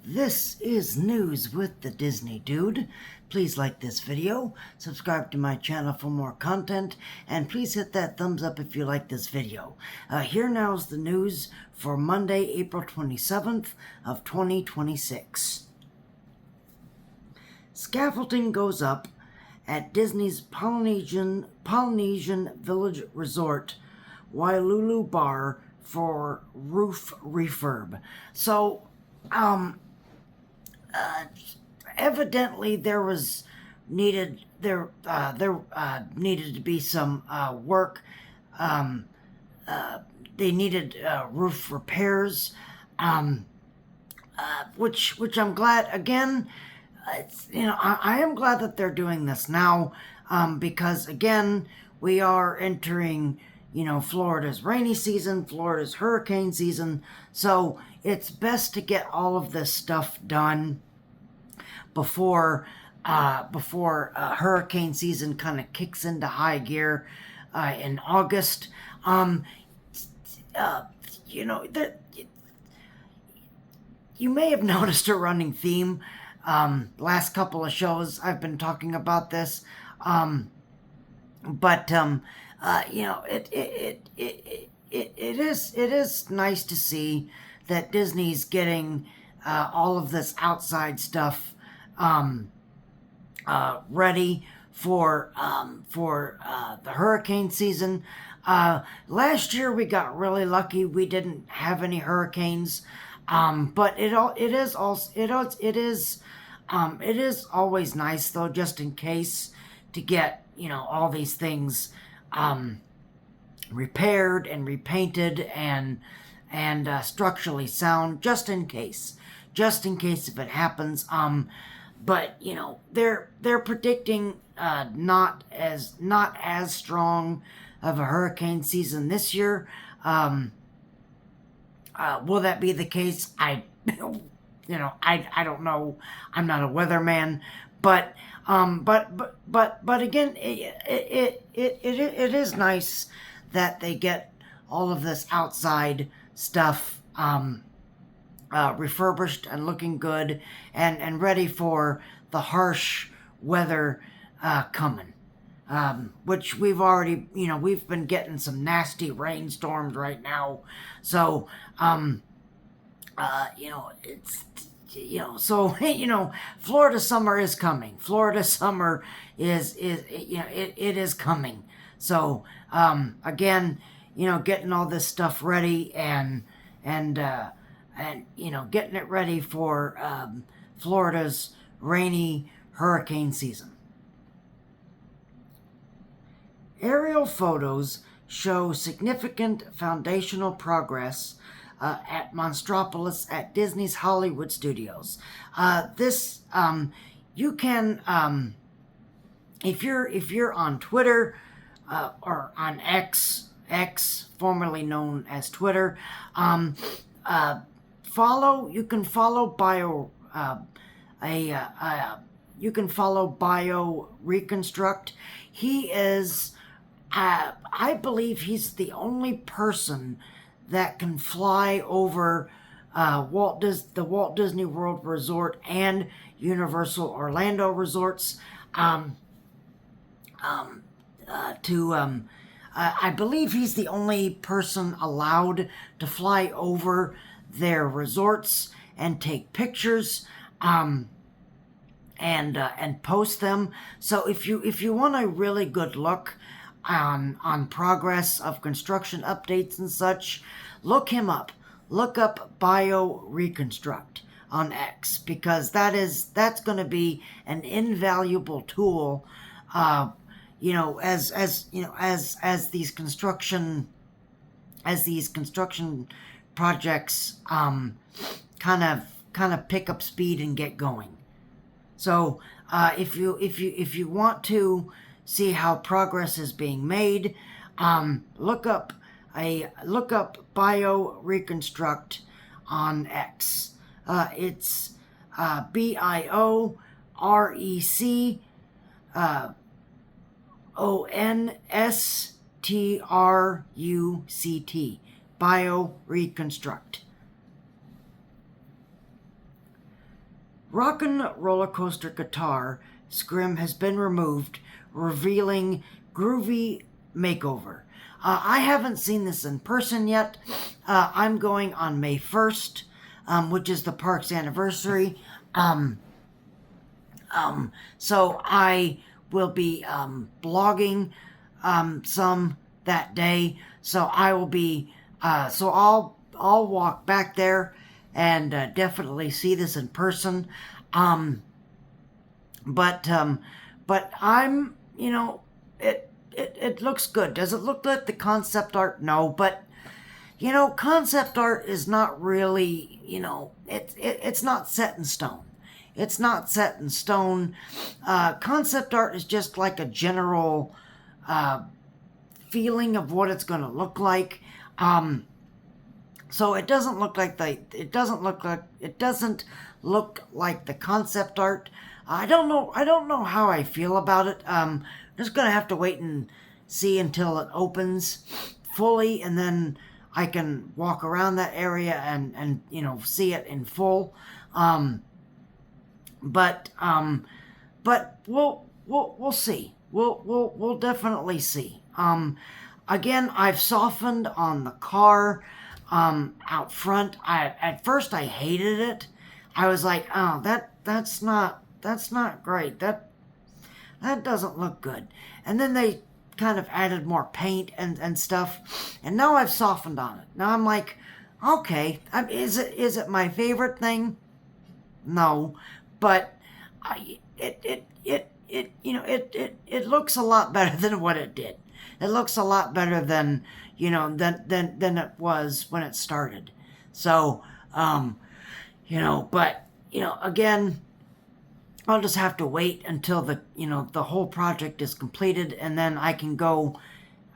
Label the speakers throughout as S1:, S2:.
S1: This is News with the Disney Dude. Please like this video, subscribe to my channel for more content, and please hit that thumbs up if you like this video. Here now is the news for Monday, April 27th of 2026. Scaffolding goes up at Disney's Polynesian Village Resort, Wailulu Bar for roof refurb. So, evidently there needed to be some work. They needed roof repairs, which I'm glad. Again, I am glad that they're doing this now, because again we are entering Florida's rainy season, Florida's hurricane season, so it's best to get all of this stuff done before hurricane season kind of kicks into high gear in August. You may have noticed a running theme. Last couple of shows I've been talking about this, it is nice to see that Disney's getting all of this outside stuff ready for the hurricane season. Last year we got really lucky; we didn't have any hurricanes, but it is always nice though, just in case, to get all these things repaired and repainted and structurally sound, just in case if it happens. But they're predicting not as strong of a hurricane season this year. Will that be the case? I don't know. I'm not a weatherman, but again, it is nice that they get all of this outside stuff refurbished and looking good and ready for the harsh weather coming. Which we've already, we've been getting some nasty rainstorms right now. So, Florida summer is coming. Florida summer it is coming. So, again, getting all this stuff ready and getting it ready for Florida's rainy hurricane season. Aerial photos show significant foundational progress at Monstropolis at Disney's Hollywood Studios. You can, if you're on Twitter or on X, formerly known as Twitter, you can follow Bio Reconstruct. He is, I believe he's the only person that can fly over the Walt Disney World Resort and Universal Orlando resorts. I believe he's the only person allowed to fly over their resorts and take pictures and post them. So if you want a really good look on progress of construction updates and such, look him up. Look up Bio Reconstruct on X, because that's going to be an invaluable tool. As these construction projects kind of pick up speed and get going. So if you want to see how progress is being made, look up Bio Reconstruct on X. It's BIOREC ONSTRUCT. Bio Reconstruct. Rockin' Roller Coaster Guitar scrim has been removed, revealing Groovy Makeover. I haven't seen this in person yet. I'm going on May 1st, which is the park's anniversary. So I will be blogging some that day. So I will be, so I'll walk back there and definitely see this in person. But I'm, it looks good. Does it look like the concept art? No, but concept art is not really, it's not set in stone. It's not set in stone. Concept art is just like a general feeling of what it's going to look like. So it doesn't look like it doesn't look like the concept art. I don't know how I feel about it. I'm just gonna have to wait and see until it opens fully, and then I can walk around that area and see it in full. But we'll see. We'll definitely see. Again, I've softened on the car out front. At first I hated it. I was like, oh, that's not great. That doesn't look good. And then they kind of added more paint and stuff, and now I've softened on it. Now I'm like, okay, is it my favorite thing? No, but it looks a lot better than what it did. It looks a lot better than than it was when it started. So but again, I'll just have to wait until the whole project is completed, and then I can go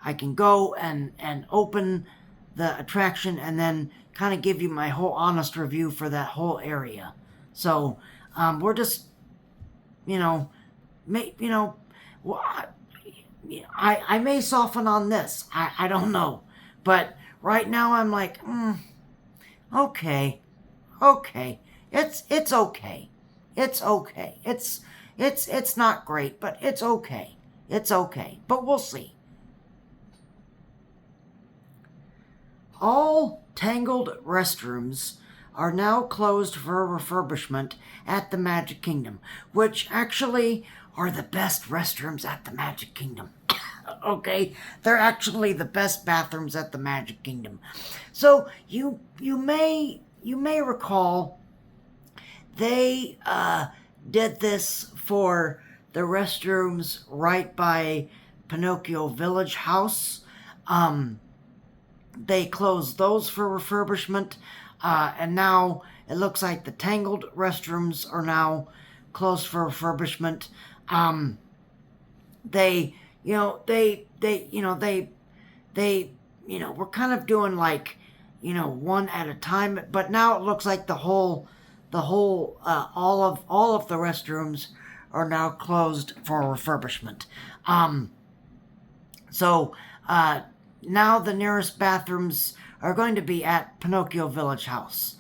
S1: and open the attraction, and then kind of give you my whole honest review for that whole area. So we're just I may soften on this. I don't know, but right now I'm like, okay, it's okay. It's okay. It's not great, but it's okay. It's okay. But we'll see. All Tangled restrooms are now closed for refurbishment at the Magic Kingdom, which actually are the best restrooms at the Magic Kingdom. Okay? They're actually the best bathrooms at the Magic Kingdom. So you may recall they did this for the restrooms right by Pinocchio Village House. They closed those for refurbishment, and now it looks like the Tangled restrooms are now closed for refurbishment. They were kind of doing like, one at a time, but now it looks like all of the restrooms are now closed for refurbishment. So now the nearest bathrooms are going to be at Pinocchio Village House.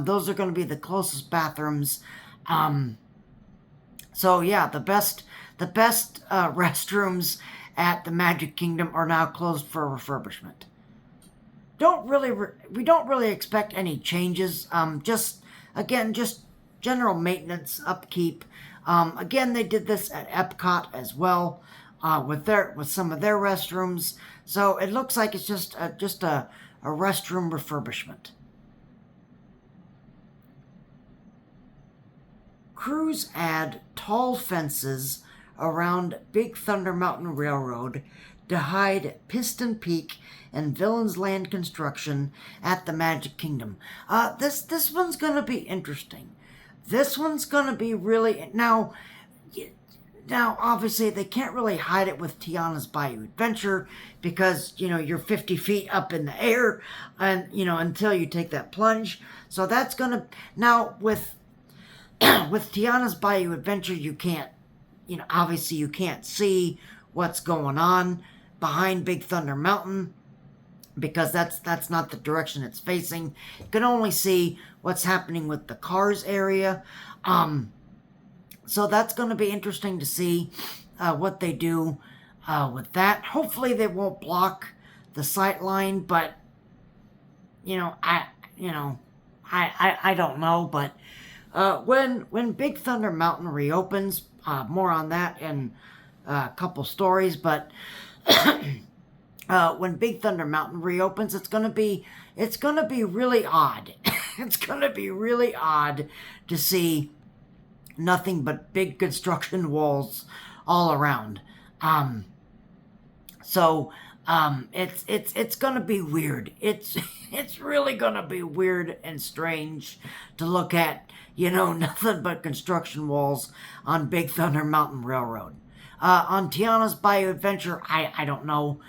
S1: Those are going to be the closest bathrooms. So yeah, the best restrooms at the Magic Kingdom are now closed for refurbishment. We don't really expect any changes. Just general maintenance, upkeep. Again, they did this at Epcot as well, with some of their restrooms. So it looks like it's just a restroom refurbishment. Crews add tall fences around Big Thunder Mountain Railroad to hide Piston Peak and Villains Land construction at the Magic Kingdom. This one's going to be interesting. This one's going to be really... Now, obviously, they can't really hide it with Tiana's Bayou Adventure because, you're 50 feet up in the air and, until you take that plunge. So that's going to... Now, with Tiana's Bayou Adventure, you can't, obviously you can't see what's going on behind Big Thunder Mountain because that's not the direction it's facing. You can only see what's happening with the cars area. So that's going to be interesting to see what they do with that. Hopefully they won't block the sight line, but I don't know. But when Big Thunder Mountain reopens, more on that in a couple stories. But when Big Thunder Mountain reopens, it's gonna be really odd. It's gonna be really odd to see nothing but big construction walls all around. It's gonna be weird. It's really gonna be weird and strange to look at. Nothing but construction walls on Big Thunder Mountain Railroad. On Tiana's Bayou Adventure, I don't know.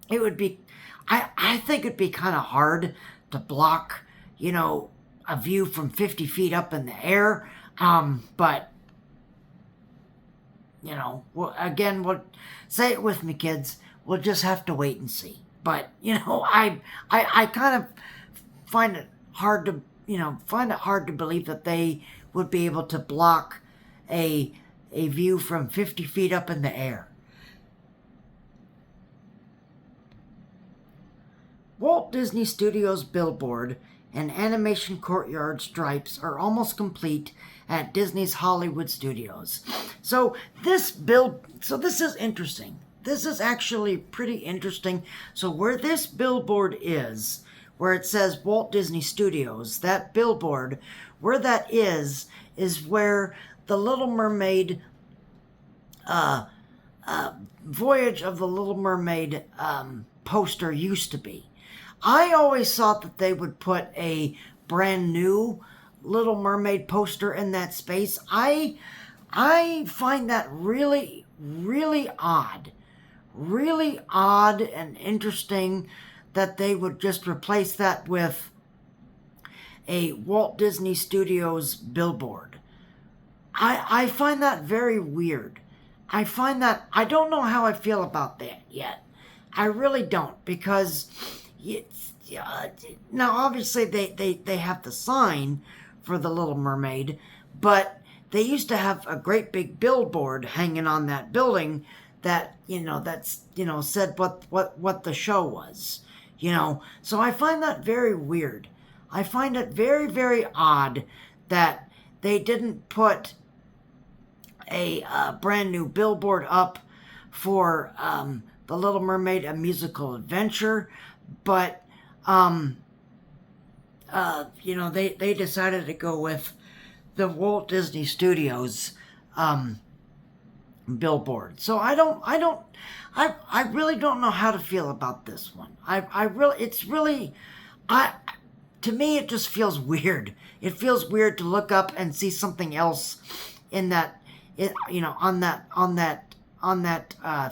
S1: It would be, I think it'd be kind of hard to block, a view from 50 feet up in the air. But, again, say it with me, kids. We'll just have to wait and see. But, I kind of find it hard to believe that they would be able to block a view from 50 feet up in the air. Walt Disney Studios billboard and animation courtyard stripes are almost complete at Disney's Hollywood Studios. So this is interesting. This is actually pretty interesting. So where this billboard is, where it says Walt Disney Studios, that billboard, where that is where the Little Mermaid, Voyage of the Little Mermaid poster used to be. I always thought that they would put a brand new Little Mermaid poster in that space. I find that really, really odd. Really odd and interesting that they would just replace that with a Walt Disney Studios billboard. I find that very weird. I don't know how I feel about that yet. I really don't, because now obviously they have the sign for the Little Mermaid, but they used to have a great big billboard hanging on that building that said what the show was. So I find that very weird. I find it very, very odd that they didn't put a brand new billboard up for The Little Mermaid, A Musical Adventure, but they decided to go with the Walt Disney Studios billboard. So I really don't know how to feel about this one. To me, it just feels weird. It feels weird to look up and see something else on that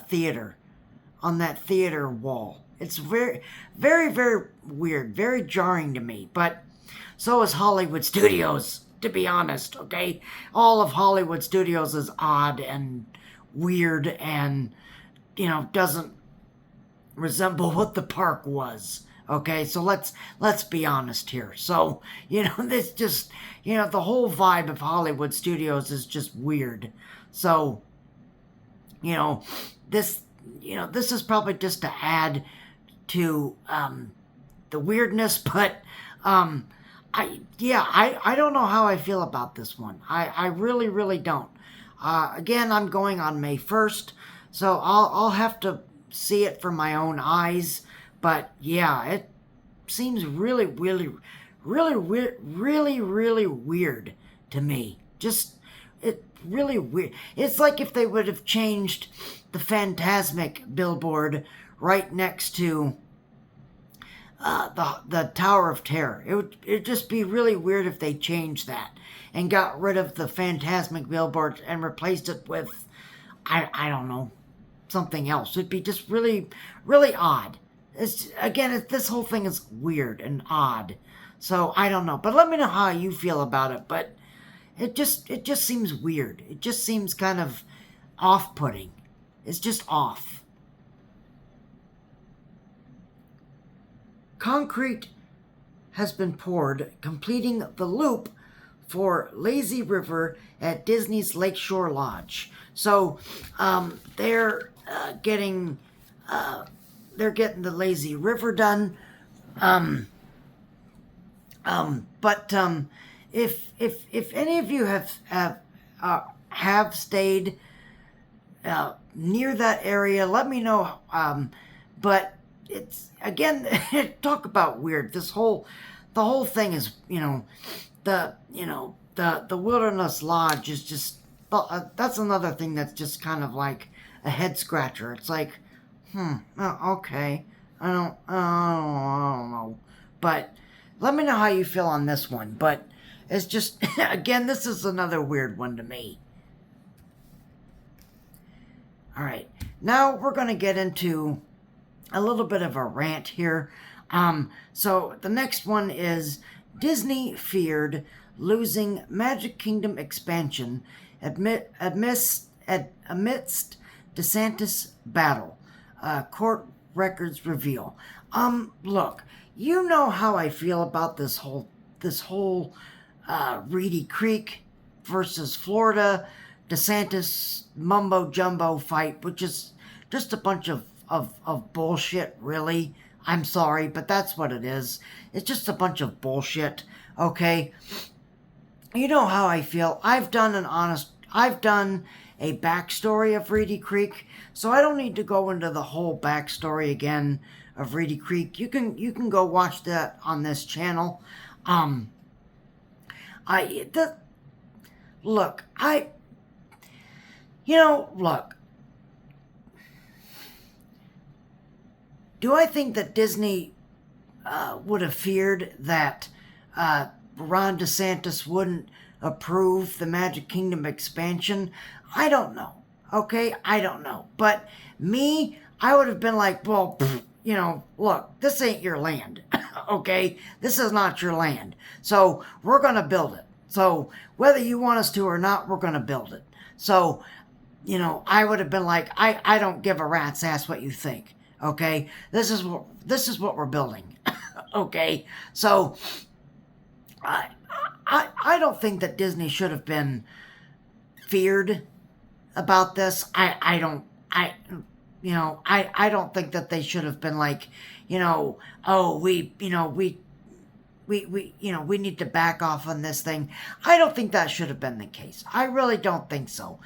S1: theater wall. It's very, very, very weird, very jarring to me. But so is Hollywood Studios, to be honest, okay? All of Hollywood Studios is odd and weird and, doesn't resemble what the park was. Okay, so let's be honest here. So, this just, the whole vibe of Hollywood Studios is just weird. So, this is probably just to add to the weirdness, but I don't know how I feel about this one. I really, really don't. Again, I'm going on May 1st, so I'll have to see it for my own eyes. But yeah, it seems really, really, really, really, really weird to me. It really weird. It's like if they would have changed the Fantasmic billboard right next to the Tower of Terror. It'd just be really weird if they changed that and got rid of the Fantasmic billboard and replaced it with, I don't know, something else. It'd be just really, really odd. This whole thing is weird and odd. So I don't know. But let me know how you feel about it. But it just seems weird. It just seems kind of off-putting. It's just off. concrete has been poured, completing the loop for Lazy River at Disney's Lakeshore Lodge. So they're getting the Lazy River done. But if any of you have stayed near that area, let me know. But it's, again, talk about weird. The whole thing is, the Wilderness Lodge is just, that's another thing that's just kind of like a head scratcher. It's like, okay, I don't know, but let me know how you feel on this one. But it's just, again, this is another weird one to me. All right, now we're going to get into a little bit of a rant here. So the next one is Disney feared losing Magic Kingdom expansion amidst DeSantis battle. Court records reveal. Look, you know how I feel about this whole Reedy Creek versus Florida DeSantis mumbo jumbo fight, which is just a bunch of bullshit, really. I'm sorry, but that's what it is. It's just a bunch of bullshit, okay? You know how I feel. I've done a backstory of Reedy Creek, so I don't need to go into the whole backstory again of Reedy Creek. You can go watch that on this channel. Look. Do I think that Disney would have feared that Ron DeSantis wouldn't approve the Magic Kingdom expansion? I don't know. Okay, I don't know. But me, I would have been like, well, look, this ain't your land. Okay, this is not your land. So we're going to build it. So whether you want us to or not, we're going to build it. So, I would have been like, I don't give a rat's ass what you think. Okay, this is what we're building. Okay, so I don't think that Disney should have been feared about this. I don't think that they should have been like, we need to back off on this thing. I don't think that should have been the case. I really don't think so.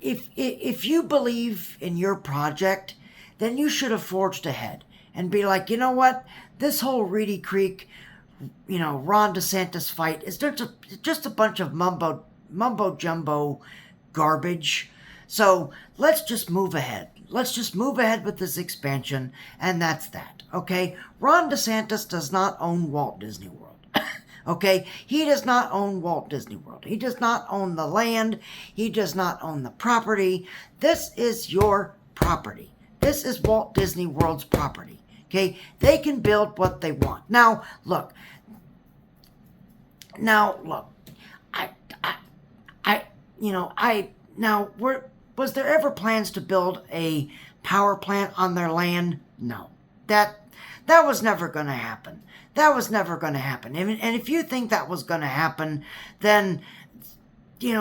S1: If you believe in your project, then you should have forged ahead and be like, you know what? This whole Reedy Creek, Ron DeSantis fight is just a bunch of mumbo jumbo garbage. So let's just move ahead. Let's just move ahead with this expansion, and that's that. Okay? Ron DeSantis does not own Walt Disney World. Okay? He does not own Walt Disney World. He does not own the land. He does not own the property. This is your property. This is Walt Disney World's property. Okay? They can build what they want. Now, look. Was there ever plans to build a power plant on their land? No. That was never going to happen. That was never going to happen. And if you think that was going to happen, then,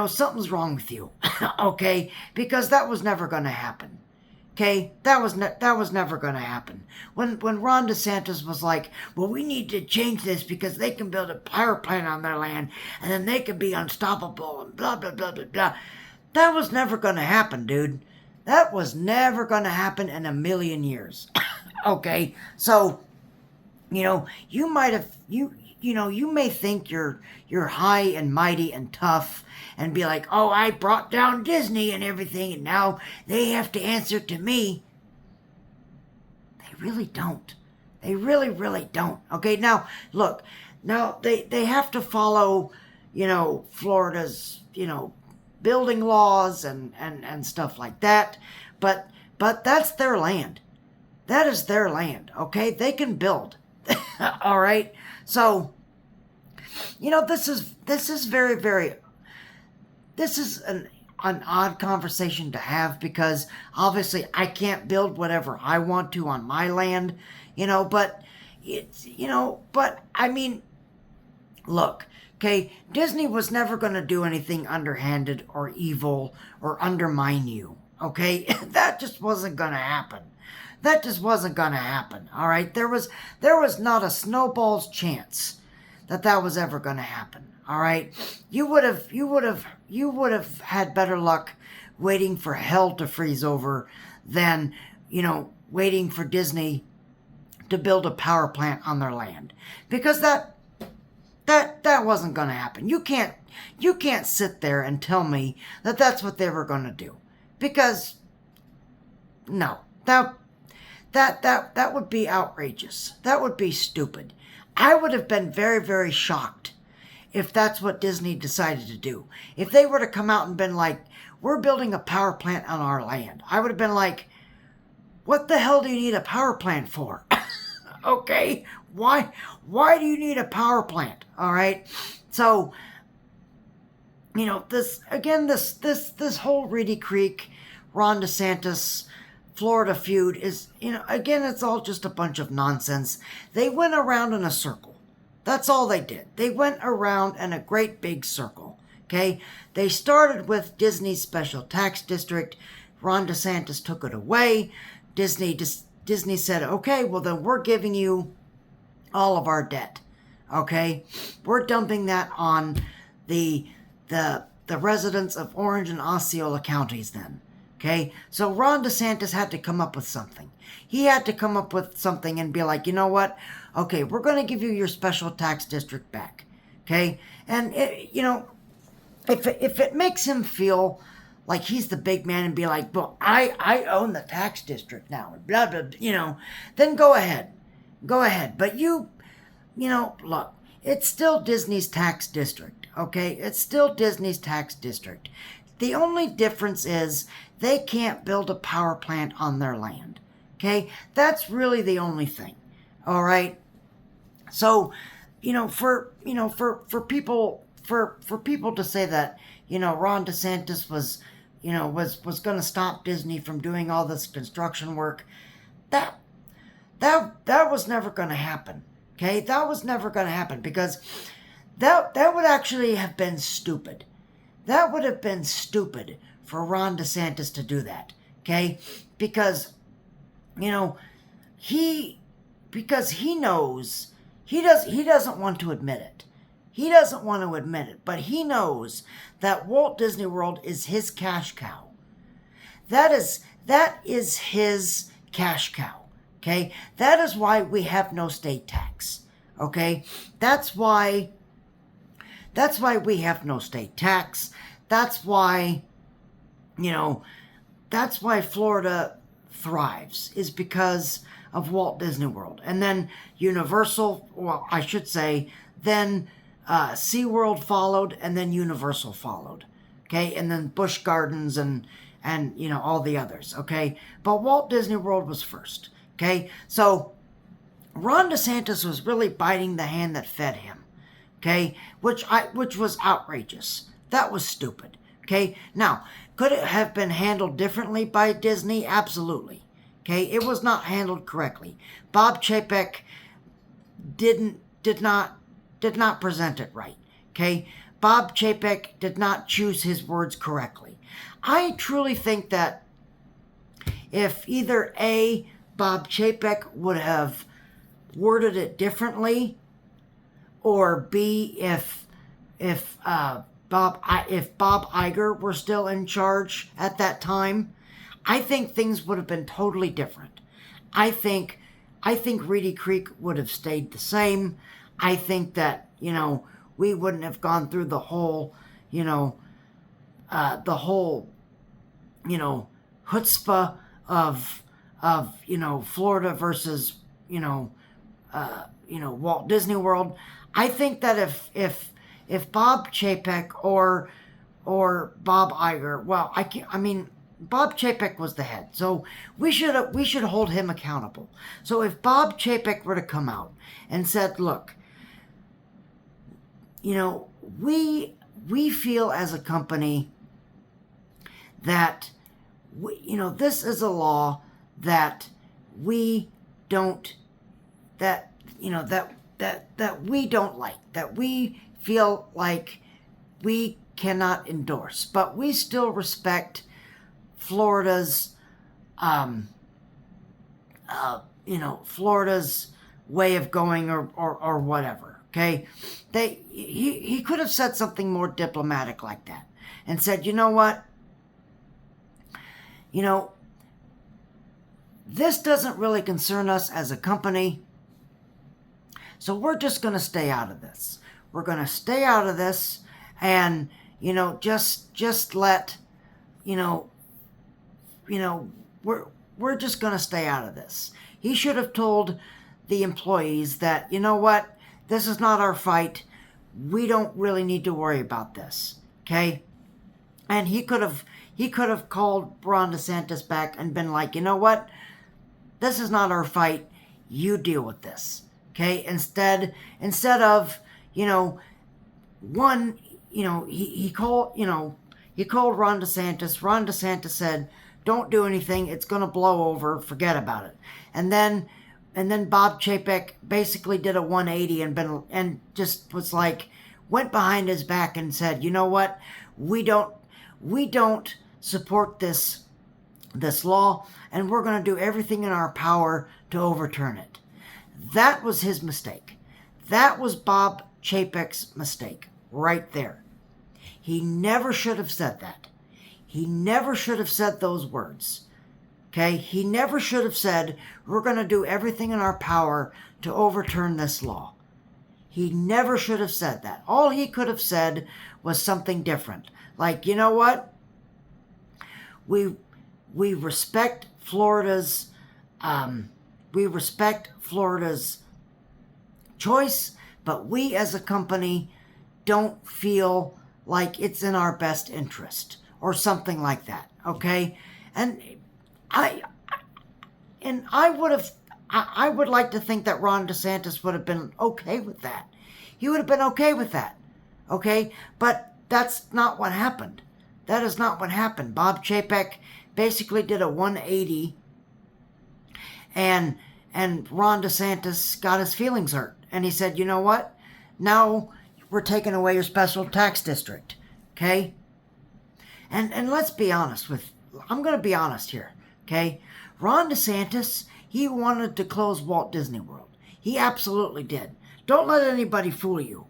S1: something's wrong with you. Okay? Because that was never going to happen. Okay? That was never going to happen. When Ron DeSantis was like, well, we need to change this because they can build a power plant on their land and then they can be unstoppable and blah, blah, blah, blah, blah. That was never going to happen, dude. That was never going to happen in a million years. Okay? So, you might have, you may think you're high and mighty and tough and be like, oh, I brought down Disney and everything and now they have to answer to me. They really don't. They really, really don't. Okay? Now, look. Now, they have to follow, Florida's, building laws and stuff like that. But that's their land. That is their land, okay? They can build. All right? So, this is very, very, this is an odd conversation to have because obviously I can't build whatever I want to on my land. but it's, but I mean, look, okay, Disney was never going to do anything underhanded or evil or undermine you, okay? That just wasn't going to happen. That just wasn't going to happen, all right? There was not a snowball's chance that was ever going to happen, all right? You would have had better luck waiting for hell to freeze over than, waiting for Disney to build a power plant on their land, because that wasn't going to happen. You can't sit there and tell me that that's what they were going to do, because no, that would be outrageous. That would be stupid. I would have been very, very shocked if that's what Disney decided to do. If they were to come out and been like, we're building a power plant on our land, I would have been like, what the hell do you need a power plant for? Okay, why do you need a power plant? All right, so this whole Reedy Creek, Ron DeSantis, Florida feud is, again, it's all just a bunch of nonsense. They went around in a circle. That's all they did. They went around in a great big circle. Okay, they started with Disney's special tax district. Ron DeSantis took it away. Disney said, okay, well then we're giving you all of our debt. Okay, we're dumping that on the residents of Orange and Osceola counties then. Okay, so Ron DeSantis had to come up with something. He had to come up with something and be like, you know what? Okay, we're going to give you your special tax district back. Okay, and if it makes him feel like he's the big man and be like, well, I own the tax district now, blah, blah, then go ahead. But look, it's still Disney's tax district, okay? It's still Disney's tax district. The only difference is they can't build a power plant on their land, okay? That's really the only thing, all right? So, for people to say that, Ron DeSantis was going to stop Disney from doing all this construction work, that was never going to happen. Okay, that was never going to happen, because that would actually have been stupid. That would have been stupid for Ron DeSantis to do that. Okay, because he knows he doesn't want to admit it. He doesn't want to admit it, but he knows that Walt Disney World is his cash cow. That is his cash cow. Okay? That is why we have no state tax. Okay? That's why we have no state tax. That's why Florida thrives, is because of Walt Disney World. And then Universal, well, I should say, then SeaWorld followed, and then Universal followed. Okay? And then Busch Gardens and all the others. Okay? But Walt Disney World was first. Okay? So Ron DeSantis was really biting the hand that fed him. Okay? Which was outrageous. That was stupid. Okay? Now, could it have been handled differently by Disney? Absolutely. Okay? It was not handled correctly. Bob Chapek did not present it right. Okay? Bob Chapek did not choose his words correctly. I truly think that if either A, Bob Chapek would have worded it differently, or B, if Bob Iger were still in charge at that time, I think things would have been totally different. I think Reedy Creek would have stayed the same. I think that, we wouldn't have gone through the whole chutzpah of Florida versus, Walt Disney World. I think that if Bob Chapek or Bob Iger, Bob Chapek was the head, so we should hold him accountable. So if Bob Chapek were to come out and said, look, we feel as a company that this is a law that we don't that that we don't like, that we feel like we cannot endorse, but we still respect Florida's Florida's way of going, or whatever. Okay, he could have said something more diplomatic like that and said, you know what, this doesn't really concern us as a company, so we're just going to stay out of this. We're going to stay out of this, and just let we're just going to stay out of this. He should have told the employees that, you know what, this is not our fight. We don't really need to worry about this. Okay? And he could have called Ron DeSantis back and been like, you know what, this is not our fight. You deal with this. Okay? Instead of, he called Ron DeSantis. Ron DeSantis said, don't do anything. It's going to blow over. Forget about it. And then Bob Chapek basically did a 180 and just was like, went behind his back and said, you know what? We don't support this law, and we're going to do everything in our power to overturn it. That was his mistake. That was Bob Chapek's mistake right there. He never should have said that. He never should have said those words. Okay? He never should have said, we're going to do everything in our power to overturn this law. He never should have said that. All he could have said was something different. Like, you know what? We respect Florida's choice, but we as a company don't feel like it's in our best interest, or something like that. Okay? And I would like to think that Ron DeSantis would have been okay with that. He would have been okay with that. Okay? But that's not what happened. That is not what happened. Bob Chapek basically did a 180, and Ron DeSantis got his feelings hurt. And he said, you know what? Now we're taking away your special tax district. Okay? And let's be honest I'm going to be honest here. Okay? Ron DeSantis, he wanted to close Walt Disney World. He absolutely did. Don't let anybody fool you.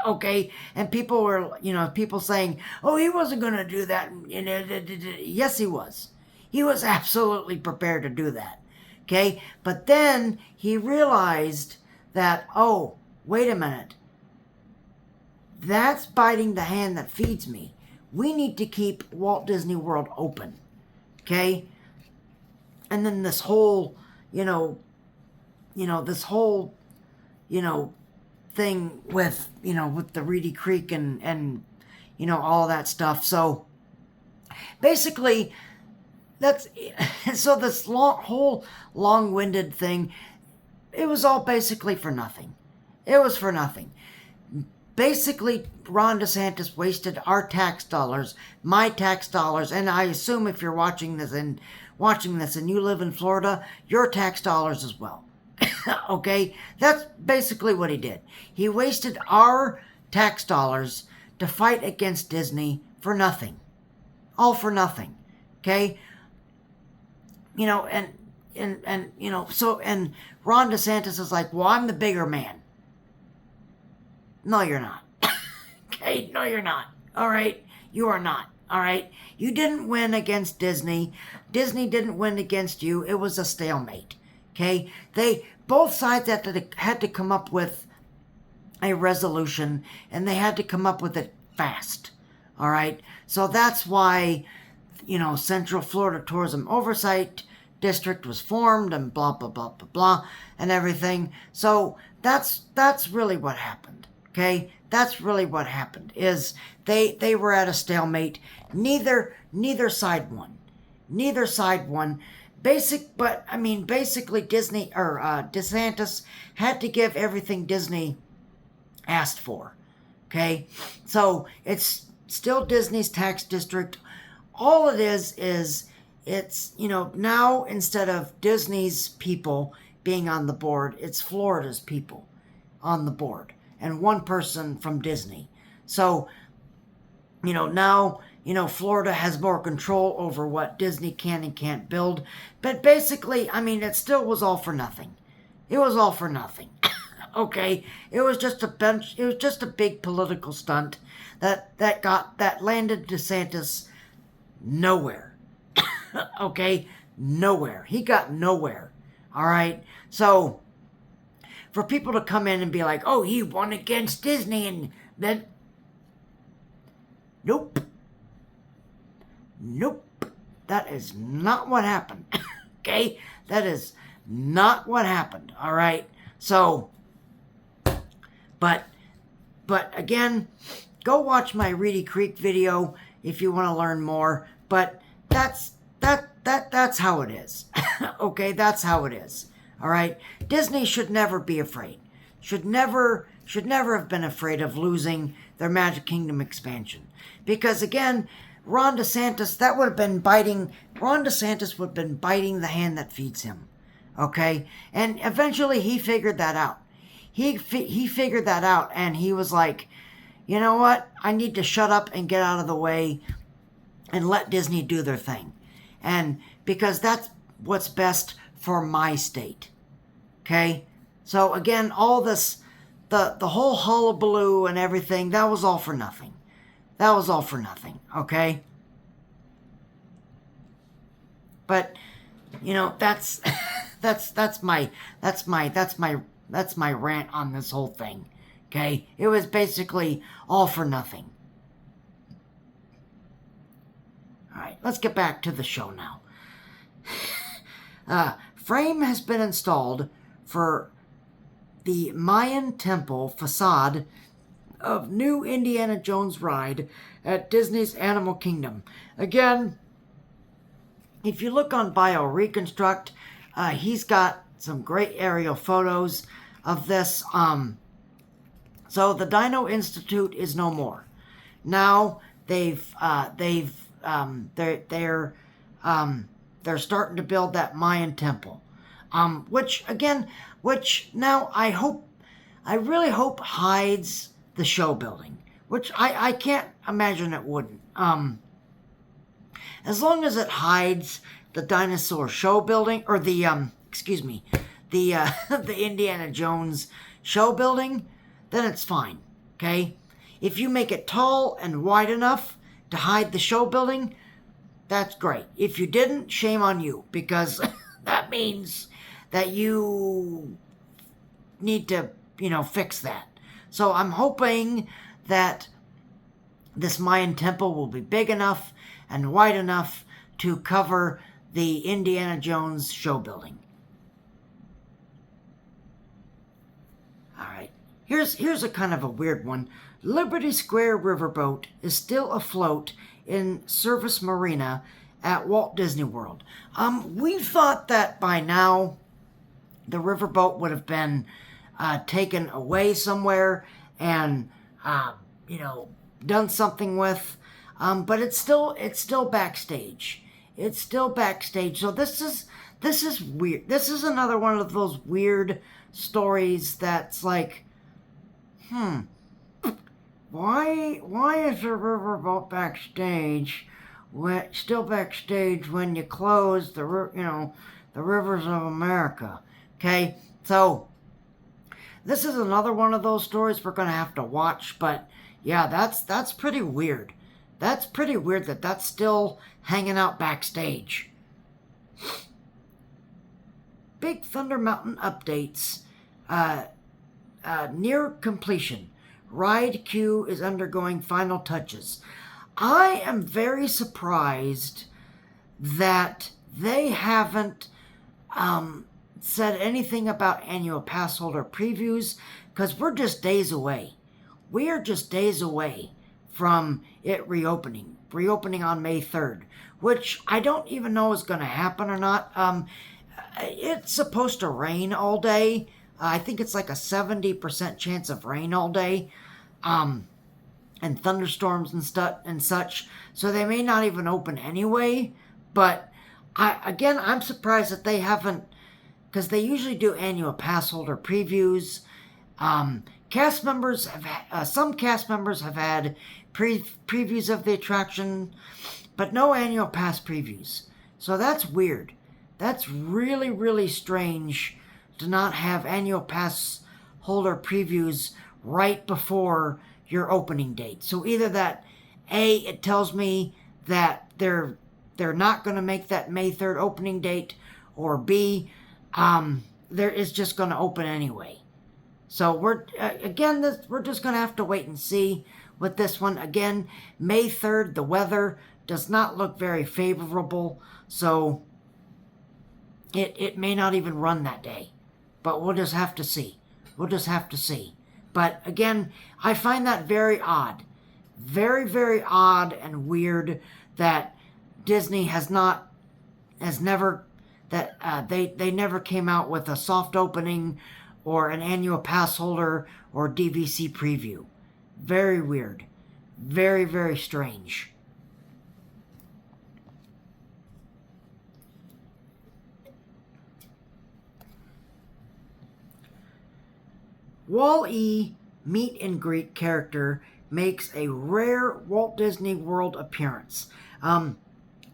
S1: Okay? And people were, people saying, oh, he wasn't going to do that. Yes, he was. He was absolutely prepared to do that. Okay? But then he realized that, oh, wait a minute. That's biting the hand that feeds me. We need to keep Walt Disney World open. Okay? And then this whole, thing with the Reedy Creek and all that stuff. So basically, so this whole long-winded thing, it was all basically for nothing. It was for nothing. Basically, Ron DeSantis wasted our tax dollars, my tax dollars, and I assume if you're watching this and you live in Florida, your tax dollars as well. Okay? That's basically what he did. He wasted our tax dollars to fight against Disney for nothing. All for nothing. Okay? And Ron DeSantis is like, well, I'm the bigger man. No, you're not. Okay? No, you're not. All right? You are not. All right? You didn't win against Disney. Disney didn't win against you. It was a stalemate. Okay? Both sides had to come up with a resolution, and they had to come up with it fast. All right? So that's why, Central Florida Tourism Oversight District was formed, and blah, blah, blah, blah, blah, and everything. So that's really what happened. Okay? That's really what happened, is they were at a stalemate. Neither side won. Neither side won. Basically Disney, or DeSantis had to give everything Disney asked for. Okay? So it's still Disney's tax district. All it is it's, now instead of Disney's people being on the board. It's Florida's people on the board and one person from Disney. So, now, Florida has more control over what Disney can and can't build. But basically, it still was all for nothing. It was all for nothing. Okay? It was just a big political stunt that landed DeSantis nowhere. Okay? Nowhere. He got nowhere. All right? So, for people to come in and be like, oh, he won against Disney, and then, nope. That is not what happened. Okay? That is not what happened. All right? So, but again, go watch my Reedy Creek video if you want to learn more. But that's how it is. Okay? That's how it is. All right? Disney should never be afraid. Should never have been afraid of losing their Magic Kingdom expansion. Because again, Ron DeSantis would have been biting the hand that feeds him. Okay? And eventually he figured that out. He figured that out, and he was like, you know what? I need to shut up and get out of the way and let Disney do their thing. And because that's what's best for my state. Okay? So again, all this, the whole hullabaloo and everything, that was all for nothing. That was all for nothing. Okay? But, that's my rant on this whole thing. Okay? It was basically all for nothing. Alright, let's get back to the show now. Frame has been installed for the Mayan temple facade of new Indiana Jones ride at Disney's Animal Kingdom. Again, if you look on BioReconstruct, he's got some great aerial photos of this. So the Dino Institute is no more. Now they're starting to build that Mayan temple, which now I really hope hides the show building, which I can't imagine it wouldn't. As long as it hides the dinosaur show building, or the Indiana Jones show building, then it's fine. Okay, if you make it tall and wide enough to hide the show building, that's great. If you didn't, shame on you, because that means that you need to, fix that. So I'm hoping that this Mayan temple will be big enough and wide enough to cover the Indiana Jones show building. All right. Here's a kind of a weird one. Liberty Square Riverboat is still afloat in Service Marina at Walt Disney World. We thought that by now the riverboat would have been taken away somewhere and done something with, but it's still backstage. It's still backstage. So this is weird. This is another one of those weird stories that's like, why is the riverboat backstage? Still backstage when you close the rivers of America. Okay, so this is another one of those stories we're gonna have to watch. But yeah, that's pretty weird. That's pretty weird that that's still hanging out backstage. Big Thunder Mountain updates. Near completion. Ride queue is undergoing final touches. I am very surprised that they haven't said anything about annual pass holder previews, because we're just days away. We are just days away from it reopening on May 3rd, which I don't even know is going to happen or not. It's supposed to rain all day. I think it's like a 70% chance of rain all day, and thunderstorms and such. So they may not even open anyway. But I'm surprised that they haven't because they usually do annual pass holder previews. Cast members have some cast members have had previews of the attraction, but no annual pass previews. So that's weird. That's really, really strange to not have annual pass holder previews right before your opening date. So either that, A, it tells me that they're not going to make that May 3rd opening date, or B, there is just going to open anyway. So we're just going to have to wait and see with this one. Again, May 3rd, the weather does not look very favorable, so it may not even run that day. But we'll just have to see. But again, I find that very odd. Very, very odd and weird that Disney they never came out with a soft opening or an annual pass holder or DVC preview. Very weird. Very, very strange. Wall-E meet and greet character makes a rare Walt Disney World appearance.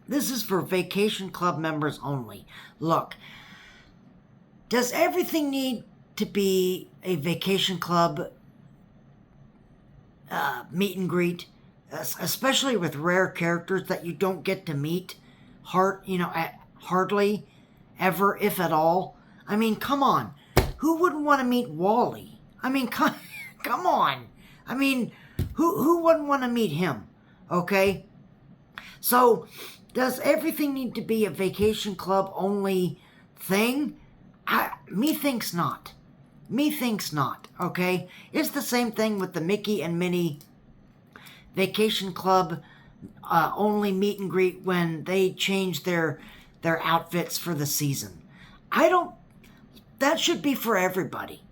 S1: This is for Vacation Club members only. Look, does everything need to be a Vacation Club meet and greet? Especially with rare characters that you don't get to meet hardly ever, if at all. I mean, come on. Who wouldn't want to meet Wall-E? I mean, come on. I mean, who wouldn't want to meet him? Okay? So, does everything need to be a Vacation Club only thing? Methinks not. Methinks not, okay? It's the same thing with the Mickey and Minnie Vacation Club only meet and greet when they change their outfits for the season. That should be for everybody.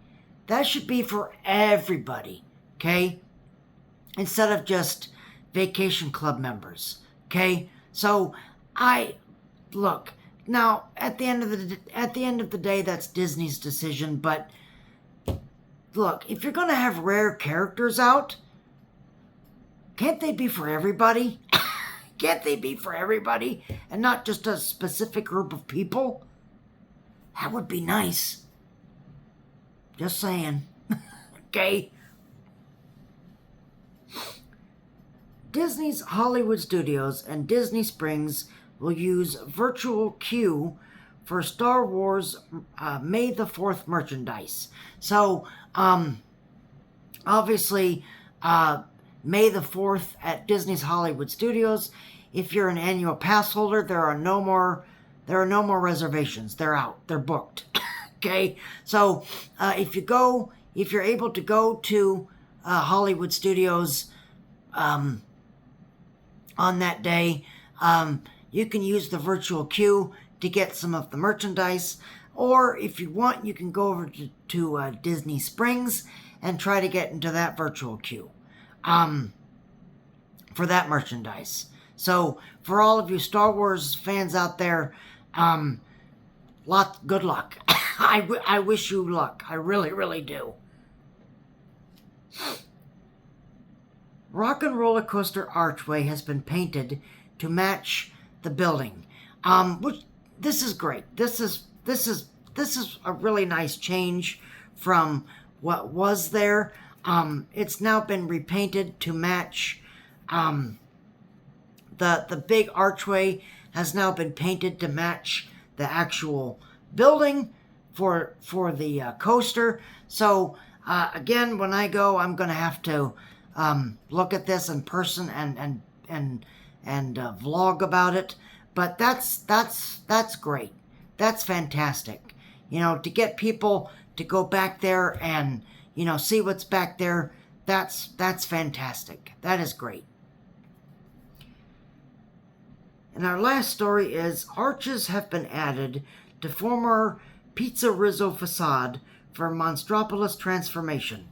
S1: That should be for everybody, okay? Instead of just Vacation Club members, okay? So, look, now, at the end of the day, that's Disney's decision, but look, if you're going to have rare characters out, can't they be for everybody? Can't they be for everybody and not just a specific group of people? That would be nice. Just saying. Okay? Disney's Hollywood Studios and Disney Springs will use virtual queue for Star Wars May the 4th merchandise. So, obviously, May the 4th at Disney's Hollywood Studios, if you're an annual pass holder, there are no more reservations. They're out. They're booked. Okay? So, if you're able to go to Hollywood Studios on that day, you can use the virtual queue to get some of the merchandise, or if you want, you can go over to Disney Springs and try to get into that virtual queue for that merchandise. So, for all of you Star Wars fans out there, good luck. I wish you luck. I really, really do. Rock and Roller Coaster Archway has been painted to match the building. Which this is great. This is a really nice change from what was there. It's now been repainted to match. The big archway has now been painted to match the actual building for the coaster. So again, when I go, I'm going to have to look at this in person and vlog about it. But that's great. That's fantastic. To get people to go back there and see what's back there. That's fantastic. That is great. And our last story is arches have been added to former Pizza Rizzo facade for Monstropolis transformation.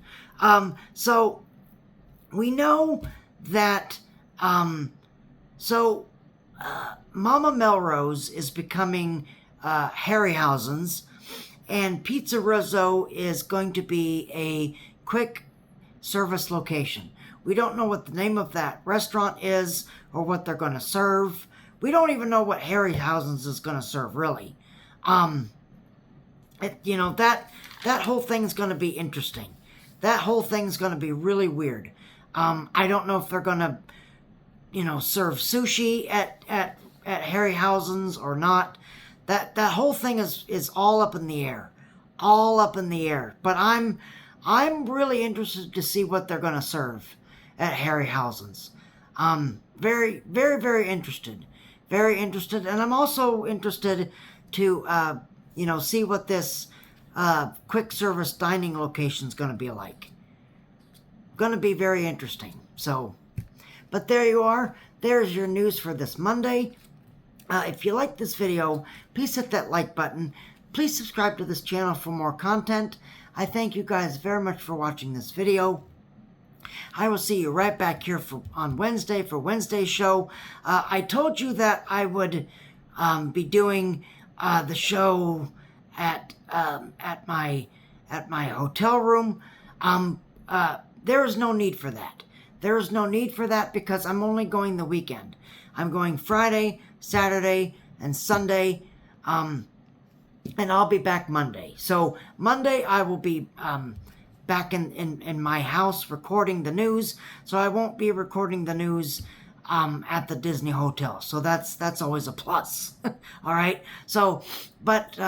S1: So we know that Mama Melrose is becoming Harryhausen's, And Pizza Rizzo is going to be a quick service location. We don't know what the name of that restaurant is or what they're going to serve. We don't even know what Harryhausen's is going to serve, really. That whole thing's going to be interesting. That whole thing's going to be really weird. I don't know if they're going to, serve sushi at Harryhausen's or not. That whole thing is all up in the air. All up in the air. But I'm really interested to see what they're going to serve at Harryhausen's. Very, very, very interested. Very interested. And I'm also interested to, see what this quick service dining location is going to be like. Going to be very interesting. So, but there you are. There's your news for this Monday. If you like this video, please hit that like button. Please subscribe to this channel for more content. I thank you guys very much for watching this video. I will see you right back here on Wednesday for Wednesday's show. I told you that I would be doing the show at my hotel room. There is no need for that. There is no need for that because I'm only going the weekend. I'm going Friday, Saturday, and Sunday, and I'll be back Monday. So Monday I will be back in my house recording the news. So I won't be recording the news at the Disney Hotel. So that's always a plus. All right. So, but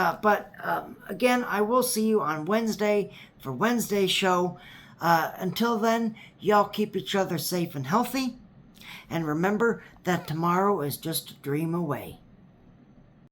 S1: again, I will see you on Wednesday for Wednesday's show. Until then, y'all keep each other safe and healthy. And remember that tomorrow is just a dream away.